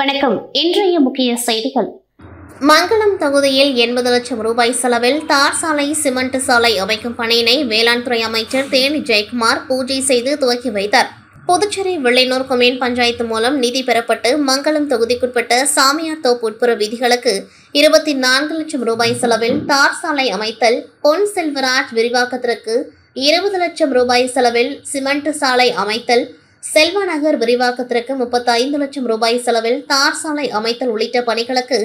வணக்கம். இன்றைய முக்கிய செய்திகள். மங்களம் தொகுதியில் 80 லட்சம் ரூபாய் செலவில் தார் சாலை, சிமெண்ட் சாலை அமைக்கும் பணியினை வேளாண் துறை அமைச்சர் தேனி ஜெயக்குமார் பூஜை செய்து துவக்கி வைத்தார். புதுச்சேரி வெள்ளையனூர் கொம்யூன் பஞ்சாயத்து மூலம் நிதி பெறப்பட்டு மங்களம் தொகுதிக்குட்பட்ட சாமியார் தோப்பு உட்புற வீதிகளுக்கு 24 லட்சம் ரூபாய் செலவில் தார் சாலை அமைத்தல், பொன் செல்வராஜ் விரிவாக்கத்திற்கு 20 லட்சம் ரூபாய் செலவில் சிமெண்ட் சாலை அமைத்தல், செல்வநகர் விரிவாக்கத்திற்கு 35 லட்சம் ரூபாய் செலவில் தார் சாலை அமைத்தல் உள்ளிட்ட பணிகளுக்கு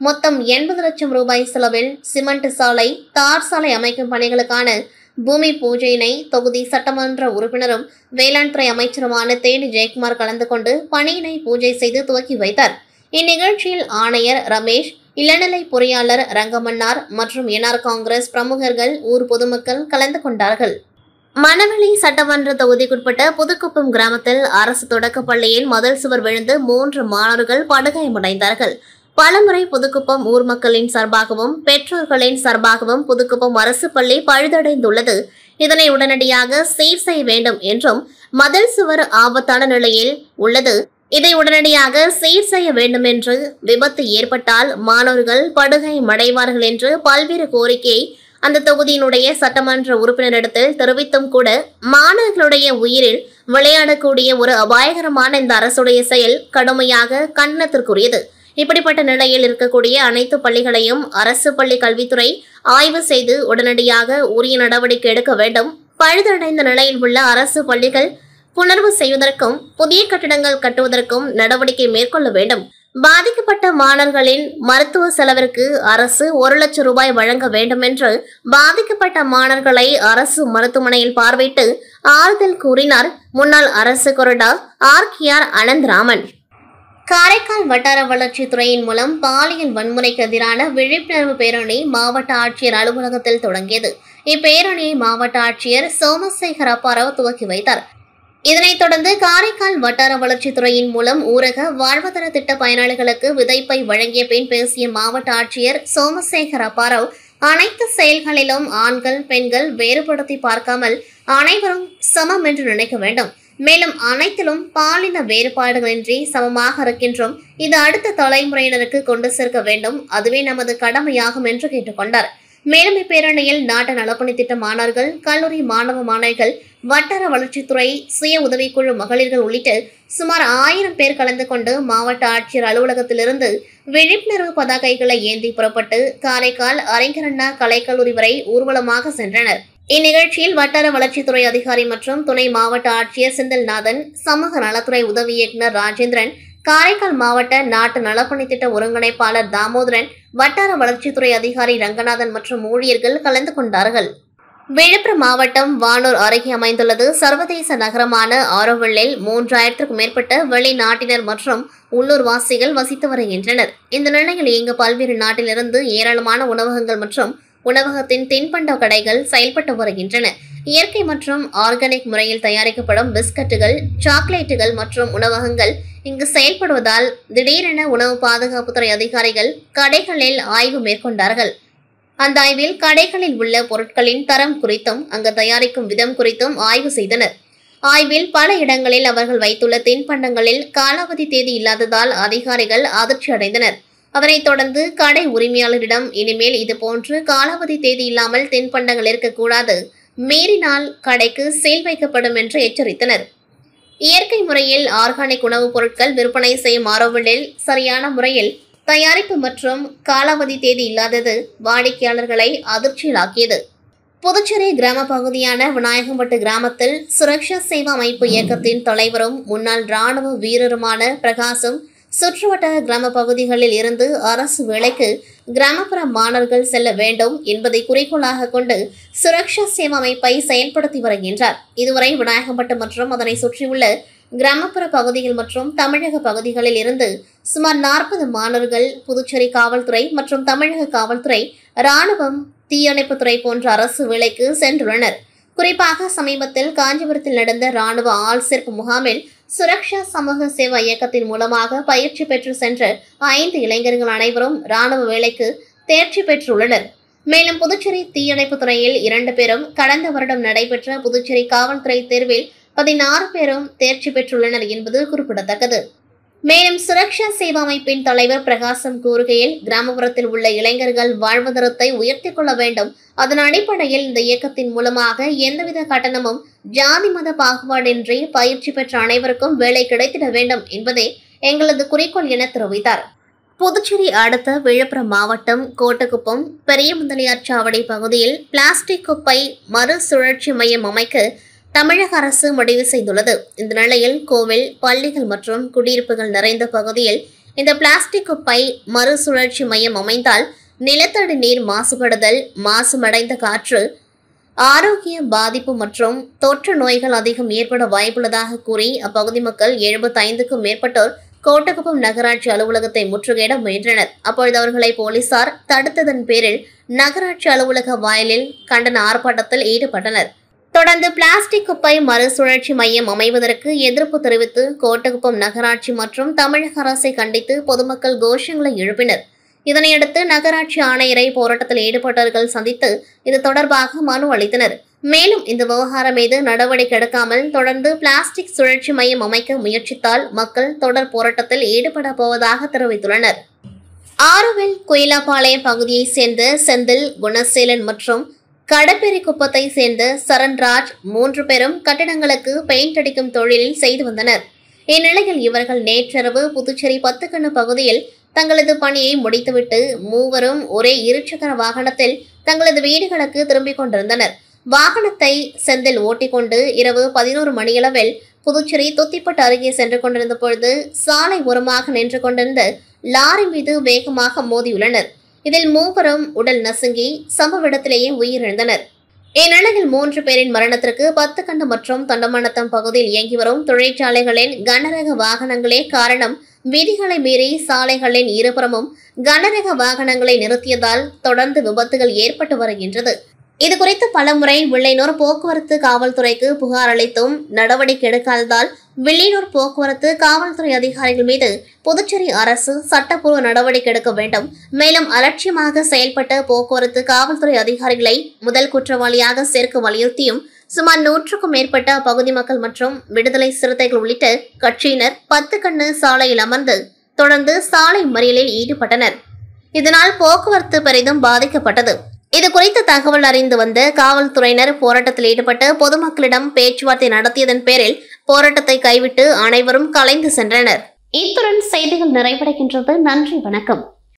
மொத்தம் 80 லட்சம் ரூபாய் செலவில் சிமெண்ட் சாலை, தார் சாலை அமைக்கும் பணிகளுக்கான பூமி பூஜையினை தொகுதி சட்டமன்ற உறுப்பினரும் வேளாண் துறை அமைச்சருமான தேனி ஜெயக்குமார் கலந்து கொண்டு பணியினை பூஜை செய்து துவக்கி வைத்தார். இந்நிகழ்ச்சியில் ஆணையர் ரமேஷ், இளநிலை பொறியாளர் ரங்கமன்னார் மற்றும் என்ஆர் காங்கிரஸ் பிரமுகர்கள், ஊர் பொதுமக்கள் கலந்து கொண்டார்கள். மணவெளி சட்டமன்ற தொகுதிக்குட்பட்ட புதுக்குப்பம் கிராமத்தில் அரசு தொடக்கப் பள்ளியில் மதில் சுவர் விழுந்து 3 மாணவர்கள் படுகாயமடைந்தார்கள். பலமுறை புதுக்குப்பம் ஊர் மக்களின் சார்பாகவும் பெற்றோர்களின் சார்பாகவும் புதுக்குப்பம் அரசு பள்ளி பழுதடைந்துள்ளது. இதனை உடனடியாக சீர் செய்ய வேண்டும் என்றும், மதில் சுவர் ஆபத்தான நிலையில் உள்ளது, இதை உடனடியாக சீர் செய்ய வேண்டும் என்று, விபத்து ஏற்பட்டால் மாணவர்கள் படுகாயமடைவார்கள் என்று பல்வேறு கோரிக்கையை அந்த தொகுதியினுடைய சட்டமன்ற உறுப்பினரிடத்தில் தெரிவித்தும் கூட மாணவர்களுடைய உயிரில் விளையாடக்கூடிய ஒரு அபாயகரமான இந்த அரசுடைய செயல் கடுமையாக கண்டனத்திற்குரியது. இப்படிப்பட்ட நிலையில் இருக்கக்கூடிய அனைத்து பள்ளிகளையும் அரசு பள்ளி கல்வித்துறை ஆய்வு செய்து உடனடியாக உரிய நடவடிக்கை எடுக்க வேண்டும். பழுதடைந்த நிலையில் உள்ள அரசு பள்ளிகள் புனர்வு செய்வதற்கும் புதிய கட்டிடங்கள் கட்டுவதற்கும் நடவடிக்கை மேற்கொள்ள வேண்டும். பாதிக்கப்பட்ட மாணவர்களின் மருத்துவ செலவிற்கு அரசு 1 லட்சம் ரூபாய் வழங்க வேண்டும் என்று பாதிக்கப்பட்ட மாணவர்களை அரசு மருத்துவமனையில் பார்வையிட்டு ஆறுதல் கூறினார் முன்னாள் அரசு கொறடா ஆர் அனந்தராமன். காரைக்கால் வட்டார வளர்ச்சித்துறையின் மூலம் பாலியல் வன்முறைக்கு எதிரான விழிப்புணர்வு பேரணி மாவட்ட ஆட்சியர் அலுவலகத்தில் தொடங்கியது. இப்பேரணியை மாவட்ட ஆட்சியர் சோமசேகர் அப்பாராவ் துவக்கி வைத்தார். இதனைத் தொடர்ந்து காரைக்கால் வட்டார வளர்ச்சித்துறையின் மூலம் ஊரக வாழ்வாதார திட்ட பயனாளிகளுக்கு விதைப்பை வழங்கிய பின் பேசிய மாவட்ட ஆட்சியர் சோமசேகர் அப்பாராவ், அனைத்து செயல்களிலும் ஆண்கள் பெண்கள் வேறுபடுத்தி பார்க்காமல் அனைவரும் சமம் என்று நினைக்க வேண்டும். மேலும் அனைத்திலும் பாலின வேறுபாடுகளின்றி சமமாக இருக்கின்றோம். இது அடுத்த தலைமுறையினருக்கு கொண்டு சேர்க்க வேண்டும். அதுவே நமது கடமையாகும் என்று கேட்டுக்கொண்டார். மேலும் இப்பேரணியில் நாட்டு நலப்பணி திட்ட மாணவர்கள், கல்லூரி மாணவ மாணவிகள், வட்டார வளர்ச்சித்துறை, சுய உதவிக்குழு மகளிர்கள் உள்ளிட்ட சுமார் 1000 பேர் கலந்து கொண்டு மாவட்ட ஆட்சியர் அலுவலகத்திலிருந்து விழிப்புணர்வு பதாகைகளை ஏந்தி புறப்பட்டு காரைக்கால் அறிஞர் அண்ணா கலைக்கல்லூரி வரை ஊர்வலமாக சென்றனர். இந்நிகழ்ச்சியில் வட்டார வளர்ச்சித்துறை அதிகாரி மற்றும் துணை மாவட்ட ஆட்சியர் செந்தில்நாதன், சமூக நலத்துறை உதவி இயக்குநர் ராஜேந்திரன், காரைக்கால் மாவட்ட நாட்டு நலப்பணி திட்ட ஒருங்கிணைப்பாளர் தாமோதரன், வட்டார வளர்ச்சித்துறை அதிகாரி ரங்கநாதன் மற்றும் ஊழியர்கள் கலந்து கொண்டார்கள். விழுப்புரம் மாவட்டம் வானூர் அருகே அமைந்துள்ளது சர்வதேச நகரமான ஆரோவில்லில் 3000க்கும் மேற்பட்ட வெளிநாட்டினர் மற்றும் உள்ளூர் வாசிகள் வசித்து வருகின்றனர். இந்த நிலையில் இங்கு பல்வேறு நாட்டிலிருந்து ஏராளமான உணவகங்கள் மற்றும் உணவகத்தின் தின்பண்ட கடைகள் செயல்பட்டு வருகின்றன. இயற்கை மற்றும் ஆர்கானிக் முறையில் தயாரிக்கப்படும் பிஸ்கட்டுகள், சாக்லேட்டுகள் மற்றும் உணவகங்கள் இங்கு செயல்படுவதால் திடீரென உணவு பாதுகாப்புத்துறை அதிகாரிகள் கடைகளில் ஆய்வு மேற்கொண்டார்கள். அந்த ஆய்வில் கடைகளில் உள்ள பொருட்களின் தரம் குறித்தும் அங்கு தயாரிக்கும் விதம் குறித்தும் ஆய்வு செய்தனர். ஆய்வில் பல இடங்களில் அவர்கள் வைத்துள்ள தின்பண்டங்களில் காலாவதி தேதி இல்லாததால் அதிகாரிகள் அதிர்ச்சி அடைந்தனர். அதனைத் தொடர்ந்து கடை உரிமையாளரிடம் இனிமேல் இதுபோன்று காலாவதி தேதி இல்லாமல் தின்பண்டங்கள் இருக்கக்கூடாது, மீறினால் கடைக்கு சீல் வைக்கப்படும் என்று எச்சரித்தனர். இயற்கை முறையில் ஆர்கானிக் உணவுப் பொருட்கள் விற்பனை செய்யும் ஆரோவில்லில் சரியான முறையில் தயாரிப்பு மற்றும் காலாவதி தேதி இல்லாதது வாடிக்கையாளர்களை அதிர்ச்சியிலாக்கியது. புதுச்சேரி கிராம பகுதியான விநாயகம்பட்டு கிராமத்தில் சுரக்ஷா சேவா அமைப்பு இயக்கத்தின் தலைவரும் முன்னாள் ராணுவ வீரருமான பிரகாசும் சுற்றுவட்டார கிராம பகுதிகளில் இருந்து அரசு வேலைக்கு கிராமப்புற மாணவர்கள் செல்ல வேண்டும் என்பதை குறிக்கோளாக கொண்டு சுரக்ஷா சேவா அமைப்பை செயல்படுத்தி வருகின்றார். இதுவரை விநாயகம்பட்டு மற்றும் அதனை சுற்றியுள்ள கிராமப்புற பகுதிகள் மற்றும் தமிழக பகுதிகளில் இருந்து சுமார் 40 மாணவர்கள் புதுச்சேரி காவல்துறை மற்றும் தமிழக காவல்துறை, ராணுவம், தீயணைப்புத்துறை போன்ற அரசு வேலைக்கு சென்றுள்ளனர். குறிப்பாக சமீபத்தில் காஞ்சிபுரத்தில் நடந்த ராணுவ ஆள் சேர்ப்பு முகாமில் சுரக்ஷா சமூக சேவா இயக்கத்தின் மூலமாக பயிற்சி பெற்று சென்ற 5 இளைஞர்கள் அனைவரும் ராணுவ வேலைக்கு தேர்ச்சி பெற்றுள்ளனர். மேலும் புதுச்சேரி தீயணைப்பு துறையில் 2 பேரும் கடந்த வருடம் நடைபெற்ற புதுச்சேரி காவல்துறை தேர்வில் 16 பேரும் தேர்ச்சி பெற்றுள்ளனர் என்பது குறிப்பிடத்தக்கது. மேலும் சுரக்ஷா சேவா அமைப்பின் தலைவர் பிரகாசம் கூறுகையில், கிராமப்புறத்தில் உள்ள இளைஞர்கள் வாழ்வாதாரத்தை உயர்த்திக் கொள்ள வேண்டும். அதன் அடிப்படையில் இந்த இயக்கத்தின் மூலமாக எந்தவித கட்டணமும் ஜாதி மத பாகுபாடின்றி பயிற்சி பெற்ற அனைவருக்கும் வேலை கிடைத்திட வேண்டும் என்பதே எங்களது குறிக்கோள் என தெரிவித்தார். புதுச்சேரி அடுத்த விழுப்புரம் மாவட்டம் கோட்டக்குப்பம் பெரிய முதலியார் சாவடி பகுதியில் பிளாஸ்டிக் குப்பை மறுசுழற்சி மையம் அமைக்க தமிழக அரசு முடிவு செய்துள்ளது. இந்த நிலையில் கோவில், பள்ளிகள் மற்றும் குடியிருப்புகள் நிறைந்த பகுதியில் இந்த பிளாஸ்டிக் குப்பை மறுசுழற்சி மையம் அமைந்தால் நிலத்தடி நீர் மாசுபடுதல், மாசுமடைந்த காற்று, ஆரோக்கிய பாதிப்பு மற்றும் தொற்று நோய்கள் அதிகம் ஏற்பட வாய்ப்புள்ளதாக கூறி அப்பகுதி மக்கள் 75க்கும் மேற்பட்டோர் கோட்டக்குப்பம் நகராட்சி அலுவலகத்தை முற்றுகையிட முயன்றனர். அப்பொழுது அவர்களை போலீசார் தடுத்ததன் பேரில் நகராட்சி அலுவலக வாயிலில் கண்டன ஆர்ப்பாட்டத்தில் ஈடுபட்டனர். தொடர்ந்து பிளாஸ்டிக் குப்பை மறுசுழற்சி மையம் அமைவதற்கு எதிர்ப்பு தெரிவித்து கோட்டக்குப்பம் நகராட்சி மற்றும் தமிழக அரசை கண்டித்து பொதுமக்கள் கோஷங்களை எழுப்பினர். இதனையடுத்து நகராட்சி ஆணையரை போராட்டத்தில் ஈடுபட்டவர்கள் சந்தித்து இது தொடர்பாக மனு அளித்தனர். மேலும் இந்த விவகாரம் மீது நடவடிக்கை எடுக்காமல் தொடர்ந்து பிளாஸ்டிக் சுழற்சி மையம் அமைக்க முயற்சித்தால் மக்கள் தொடர் போராட்டத்தில் ஈடுபட போவதாக தெரிவித்துள்ளனர். ஆரோவில் குயிலாப்பாளையம் பகுதியை சேர்ந்த செந்தில், குணசேலன் மற்றும் கடப்பேரி குப்பத்தை சேர்ந்த சரண்ராஜ் 3 பேரும் கட்டிடங்களுக்கு பெயிண்ட் அடிக்கும் தொழிலில் செய்து வந்தனர். இந்நிலையில் இவர்கள் நேற்றிரவு புதுச்சேரி 10 கண்ணு பகுதியில் தங்களது பணியை முடித்துவிட்டு மூவரும் ஒரே இருசக்கர வாகனத்தில் தங்களது வீடுகளுக்கு திரும்பிக் கொண்டிருந்தனர். வாகனத்தை செந்தில் ஓட்டிக்கொண்டு இரவு 11 மணியளவில் புதுச்சேரி துத்திப்பட்டு அருகே சென்று கொண்டிருந்த பொழுது சாலை ஓரமாக நின்று கொண்டிருந்த லாரி மீது வேகமாக மோதியுள்ளனர். இதில் மூவரும் உடல் நசுங்கி சம்பவ இடத்திலேயே உயிரிழந்தனர். இந்நிலையில் 3 பேரின் மரணத்திற்கு 10 கண்டு மற்றும் தொண்டமானத்தம் பகுதியில் இயங்கி வரும் தொழிற்சாலைகளின் கனரக வாகனங்களே காரணம். விதிகளை மீறி சாலைகளின் இருபுறமும் கனரக வாகனங்களை நிறுத்தியதால் தொடர்ந்து விபத்துகள் ஏற்பட்டு வருகின்றது. இதுகுறித்து பலமுறை வில்லியனூர் போக்குவரத்து காவல்துறைக்கு புகார் அளித்தும் நடவடிக்கை எடுக்காததால் வில்லியனூர் போக்குவரத்து காவல்துறை அதிகாரிகள் மீது புதுச்சேரி அரசு சட்டப்பூர்வ நடவடிக்கை எடுக்க வேண்டும். மேலும் அலட்சியமாக செயல்பட்ட போக்குவரத்து காவல்துறை அதிகாரிகளை முதல் குற்றவாளியாக சேர்க்க வலியுறுத்தியும் சுமார் 100க்கும் மேற்பட்ட பகுதி மக்கள் மற்றும் விடுதலை சிறுத்தைகள் உள்ளிட்ட கட்சியினர் 10 கண்ணு சாலையில் அமர்ந்து தொடர்ந்து சாலை மறியலில் ஈடுபட்டனர். இதனால் போக்குவரத்து பெரிதும் பாதிக்கப்பட்டது. இதுகுறித்து தகவல் அறிந்து வந்த காவல்துறையினர் போராட்டத்தில் ஈடுபட்ட பொதுமக்களிடம் பேச்சுவார்த்தை நடத்தியதன் பேரில் போராட்டத்தை கைவிட்டு அனைவரும் கலைந்து சென்றனர். இத்துடன் செய்திகள் நிறைவடைகின்றது. நன்றி, வணக்கம்.